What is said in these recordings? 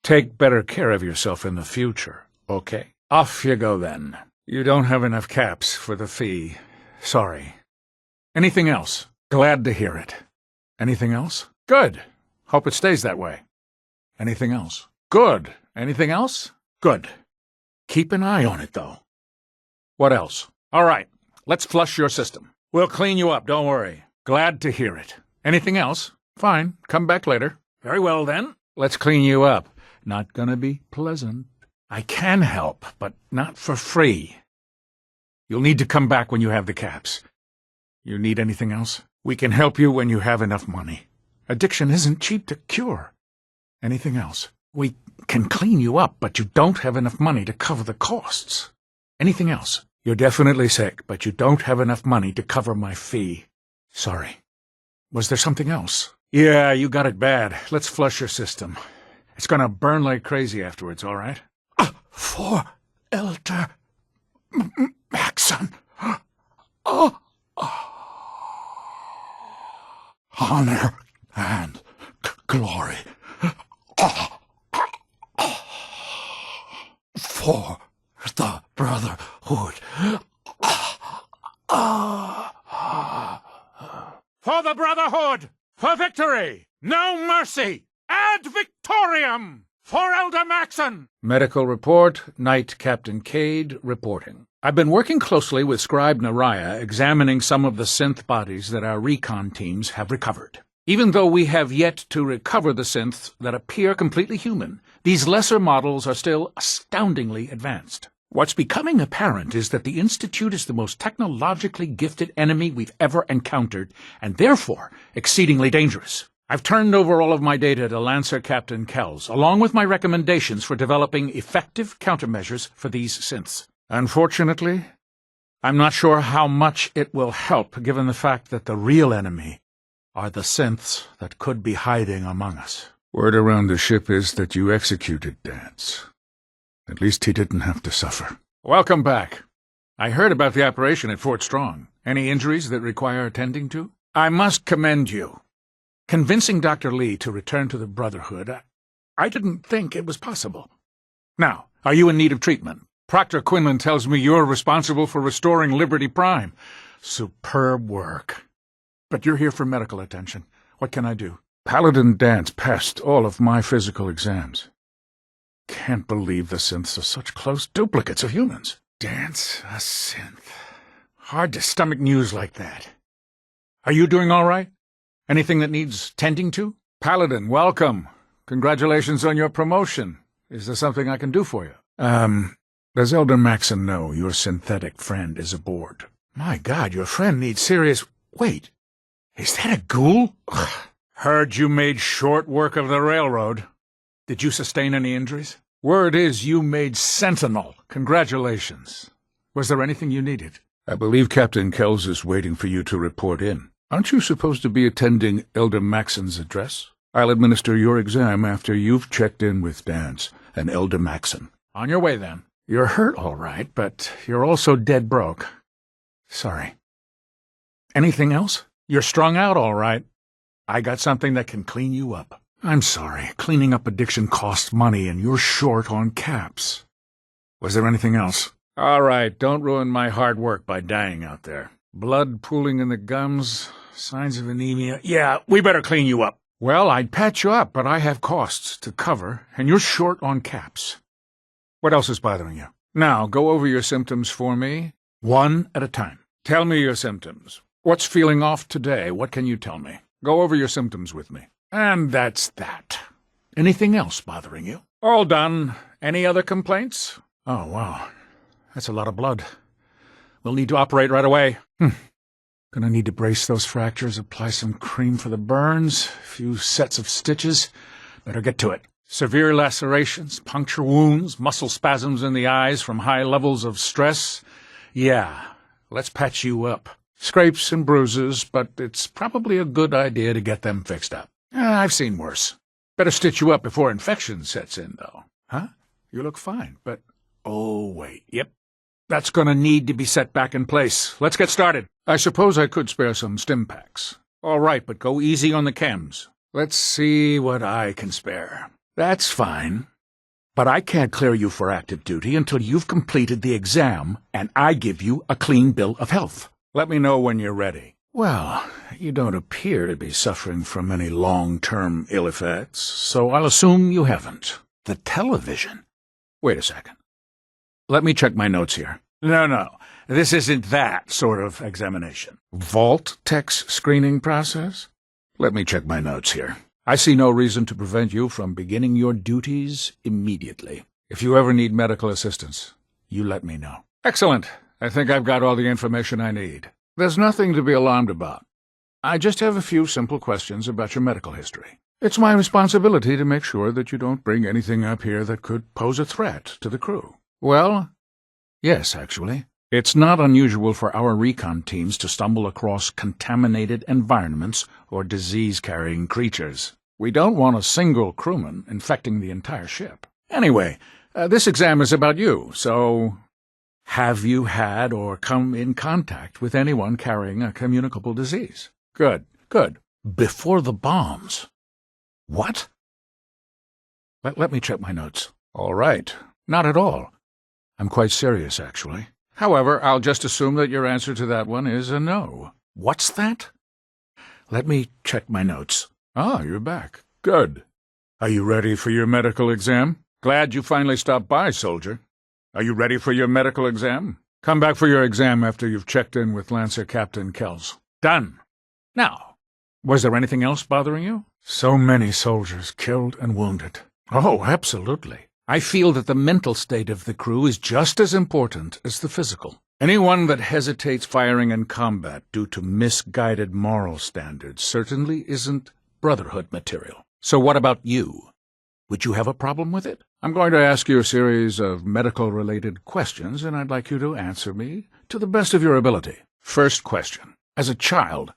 Take better care of yourself in the future, okay? Off you go then. You don't have enough caps for the fee. Sorry. Anything else? Glad to hear it. Anything else? Good. Hope it stays that way. Anything else? Good. Anything else? Good. Keep an eye on it, though. What else? All right. Let's flush your system. We'll clean you up, don't worry. Glad to hear it. Anything else? Fine. Come back later. Very well, then. Let's clean you up. Not gonna be pleasant. I can help, but not for free. You'll need to come back when you have the caps. You need anything else? We can help you when you have enough money. Addiction isn't cheap to cure. Anything else? We can clean you up, but you don't have enough money to cover the costs. Anything else? You're definitely sick, but you don't have enough money to cover my fee. Sorry. Was there something else? Yeah, you got it bad. Let's flush your system. It's gonna burn like crazy afterwards, all right? For Elder Maxon. Honor and glory. For the Brotherhood. For the Brotherhood! For victory! No mercy! Ad victoriam! For Elder Maxon! Medical report, Knight Captain Cade reporting. I've been working closely with Scribe Nariah, examining some of the synth bodies that our recon teams have recovered. Even though we have yet to recover the synths that appear completely human, these lesser models are still astoundingly advanced. What's becoming apparent is that the Institute is the most technologically gifted enemy we've ever encountered, and therefore exceedingly dangerous. I've turned over all of my data to Lancer Captain Kells, along with my recommendations for developing effective countermeasures for these synths. Unfortunately, I'm not sure how much it will help, given the fact that the real enemy are the synths that could be hiding among us. Word around the ship is that you executed Dance. At least he didn't have to suffer. Welcome back. I heard about the operation at Fort Strong. Any injuries that require attending to? I must commend you. Convincing Dr. Lee to return to the Brotherhood, I didn't think it was possible. Now, are you in need of treatment? Proctor Quinlan tells me you're responsible for restoring Liberty Prime. Superb work. But you're here for medical attention. What can I do? Paladin Dance passed all of my physical exams. Can't believe the synths are such close duplicates of humans. Dance a synth. Hard to stomach news like that. Are you doing all right? Anything that needs tending to? Paladin, welcome. Congratulations on your promotion. Is there something I can do for you? Does Elder Maxon know your synthetic friend is aboard? My God, your friend needs serious... Wait, is that a ghoul? Ugh. Heard you made short work of the railroad. Did you sustain any injuries? Word is you made Sentinel. Congratulations. Was there anything you needed? I believe Captain Kells is waiting for you to report in. Aren't you supposed to be attending Elder Maxon's address? I'll administer your exam after you've checked in with Dance and Elder Maxon. On your way, then. You're hurt, all right, but you're also dead broke. Sorry. Anything else? You're strung out, all right. I got something that can clean you up. I'm sorry. Cleaning up addiction costs money, and you're short on caps. Was there anything else? All right, don't ruin my hard work by dying out there. Blood pooling in the gums, signs of anemia. Yeah, we better clean you up. Well, I'd patch you up, but I have costs to cover, and you're short on caps. What else is bothering you? Now, go over your symptoms for me, one at a time. Tell me your symptoms. What's feeling off today? What can you tell me? Go over your symptoms with me. And that's that. Anything else bothering you? All done. Any other complaints? Oh, wow. That's a lot of blood. We'll need to operate right away. Gonna need to brace those fractures, apply some cream for the burns, a few sets of stitches. Better get to it. Severe lacerations, puncture wounds, muscle spasms in the eyes from high levels of stress. Yeah, let's patch you up. Scrapes and bruises, but it's probably a good idea to get them fixed up. I've seen worse. Better stitch you up before infection sets in, though. Huh? You look fine, but... Oh, wait. Yep. That's gonna need to be set back in place. Let's get started. I suppose I could spare some stim packs. All right, but go easy on the chems. Let's see what I can spare. That's fine. But I can't clear you for active duty until you've completed the exam and I give you a clean bill of health. Let me know when you're ready. Well, you don't appear to be suffering from any long-term ill effects, so I'll assume you haven't. The television? Wait a second. Let me check my notes here. No. This isn't that sort of examination. Vault tech's screening process? Let me check my notes here. I see no reason to prevent you from beginning your duties immediately. If you ever need medical assistance, you let me know. Excellent. I think I've got all the information I need. There's nothing to be alarmed about. I just have a few simple questions about your medical history. It's my responsibility to make sure that you don't bring anything up here that could pose a threat to the crew. Well, yes, actually. It's not unusual for our recon teams to stumble across contaminated environments or disease-carrying creatures. We don't want a single crewman infecting the entire ship. Anyway, this exam is about you, so have you had or come in contact with anyone carrying a communicable disease? Good. Before the bombs. What? Let me check my notes. All right. Not at all. I'm quite serious, actually. However, I'll just assume that your answer to that one is a no. What's that? Let me check my notes. Ah, you're back. Good. Are you ready for your medical exam? Glad you finally stopped by, soldier. Are you ready for your medical exam? Come back for your exam after you've checked in with Lancer Captain Kells. Done. Now, was there anything else bothering you? So many soldiers killed and wounded. Oh, absolutely. I feel that the mental state of the crew is just as important as the physical. Anyone that hesitates firing in combat due to misguided moral standards certainly isn't Brotherhood material. So what about you? Would you have a problem with it? I'm going to ask you a series of medical-related questions, and I'd like you to answer me to the best of your ability. First question. As a child,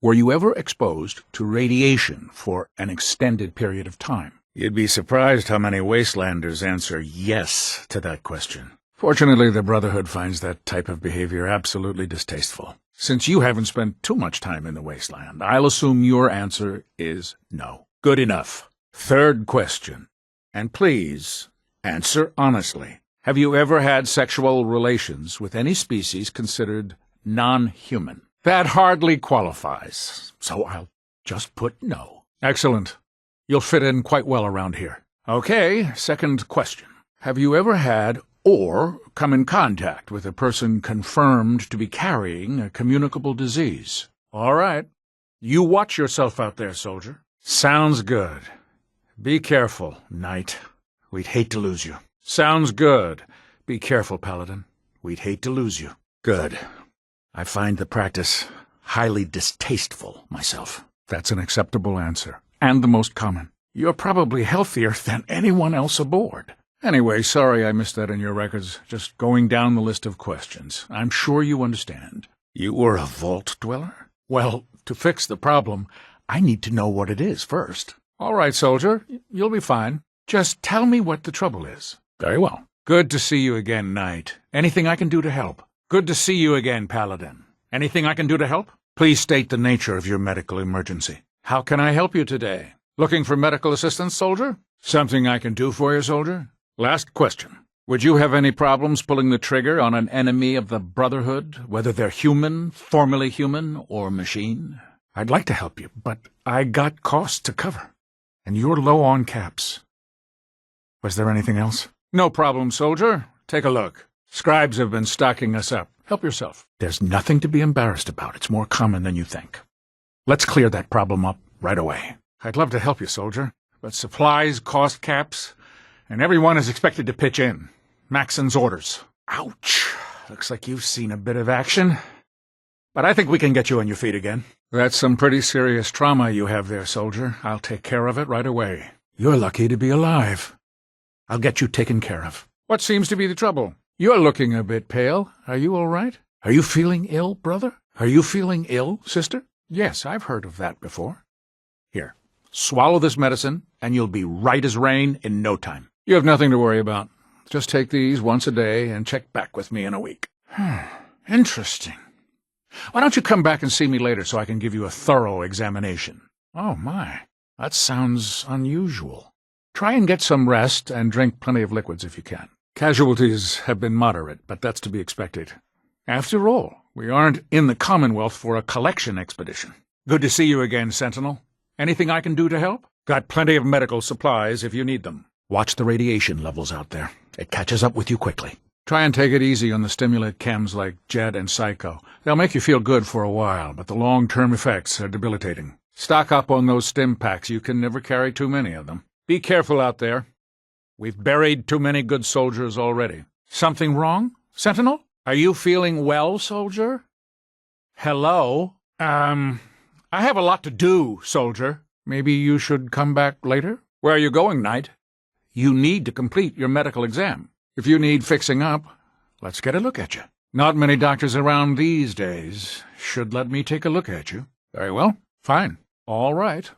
were you ever exposed to radiation for an extended period of time? You'd be surprised how many wastelanders answer yes to that question. Fortunately, the Brotherhood finds that type of behavior absolutely distasteful. Since you haven't spent too much time in the wasteland, I'll assume your answer is no. Good enough. Third question. And please, answer honestly. Have you ever had sexual relations with any species considered non-human? That hardly qualifies, so I'll just put no. Excellent. You'll fit in quite well around here. Okay, second question. Have you ever had or come in contact with a person confirmed to be carrying a communicable disease? All right. You watch yourself out there, soldier. Sounds good. Be careful, Knight. We'd hate to lose you. Sounds good. Be careful, Paladin. We'd hate to lose you. Good. I find the practice highly distasteful myself. That's an acceptable answer, and the most common. You're probably healthier than anyone else aboard. Anyway, sorry I missed that in your records. Just going down the list of questions. I'm sure you understand. You were a vault dweller? Well, to fix the problem, I need to know what it is first. All right, soldier. You'll be fine. Just tell me what the trouble is. Very well. Good to see you again, Knight. Anything I can do to help? Good to see you again, Paladin. Anything I can do to help? Please state the nature of your medical emergency. How can I help you today? Looking for medical assistance, soldier? Something I can do for you, soldier? Last question. Would you have any problems pulling the trigger on an enemy of the Brotherhood, whether they're human, formerly human, or machine? I'd like to help you, but I got costs to cover, and you're low on caps. Was there anything else? No problem, soldier. Take a look. Scribes have been stocking us up. Help yourself. There's nothing to be embarrassed about. It's more common than you think. Let's clear that problem up right away. I'd love to help you, soldier, but supplies, cost caps, and everyone is expected to pitch in. Maxon's orders. Ouch. Looks like you've seen a bit of action. But I think we can get you on your feet again. That's some pretty serious trauma you have there, soldier. I'll take care of it right away. You're lucky to be alive. I'll get you taken care of. What seems to be the trouble? You're looking a bit pale. Are you all right? Are you feeling ill, brother? Are you feeling ill, sister? Yes, I've heard of that before. Here, swallow this medicine, and you'll be right as rain in no time. You have nothing to worry about. Just take these once a day and check back with me in a week. Interesting. Why don't you come back and see me later so I can give you a thorough examination? Oh, my. That sounds unusual. Try and get some rest and drink plenty of liquids if you can. Casualties have been moderate, but that's to be expected. After all, we aren't in the Commonwealth for a collection expedition. Good to see you again, Sentinel. Anything I can do to help? Got plenty of medical supplies if you need them. Watch the radiation levels out there. It catches up with you quickly. Try and take it easy on the stimulant chems like Jet and Psycho. They'll make you feel good for a while, but the long-term effects are debilitating. Stock up on those stim packs. You can never carry too many of them. Be careful out there. We've buried too many good soldiers already. Something wrong, Sentinel? Are you feeling well, soldier? Hello? I have a lot to do, soldier. Maybe you should come back later? Where are you going, Knight? You need to complete your medical exam. If you need fixing up, let's get a look at you. Not many doctors around these days. Should let me take a look at you. Very well. Fine. All right.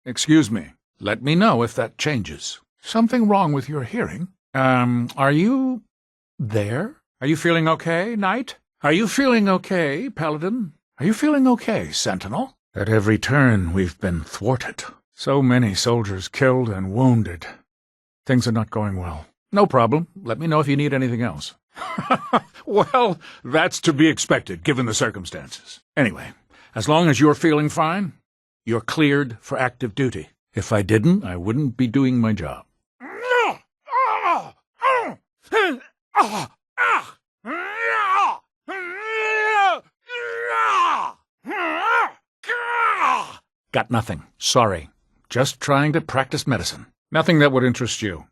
Excuse me. Let me know if that changes. Something wrong with your hearing? Are you there? Are you feeling okay, Knight? Are you feeling okay, Paladin? Are you feeling okay, Sentinel? At every turn, we've been thwarted. So many soldiers killed and wounded. Things are not going well. No problem. Let me know if you need anything else. Well, that's to be expected, given the circumstances. Anyway, as long as you're feeling fine, you're cleared for active duty. If I didn't, I wouldn't be doing my job. Got nothing. Sorry. Just trying to practice medicine. Nothing that would interest you.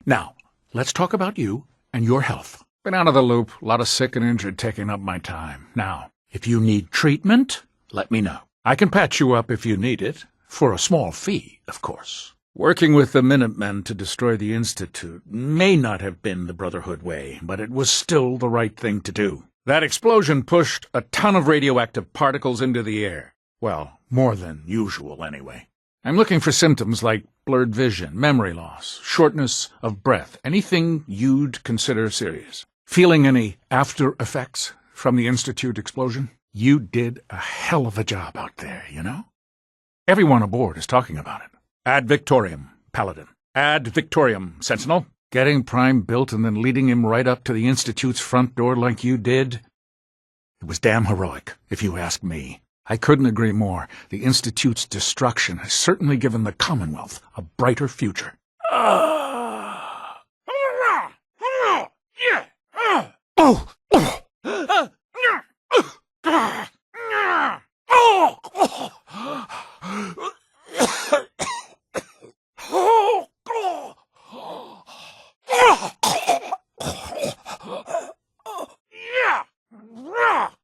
Now, let's talk about you and your health. Been out of the loop, a lot of sick and injured taking up my time. Now, if you need treatment, let me know. I can patch you up if you need it, for a small fee, of course. Working with the Minutemen to destroy the Institute may not have been the Brotherhood way, but it was still the right thing to do. That explosion pushed a ton of radioactive particles into the air. Well, more than usual, anyway. I'm looking for symptoms like blurred vision, memory loss, shortness of breath, anything you'd consider serious. Feeling any after effects from the Institute explosion? You did a hell of a job out there, you know? Everyone aboard is talking about it. Ad Victoriam, Paladin. Ad Victoriam, Sentinel. Getting Prime built and then leading him right up to the Institute's front door like you did? It was damn heroic, if you ask me. I couldn't agree more. The Institute's destruction has certainly given the Commonwealth a brighter future.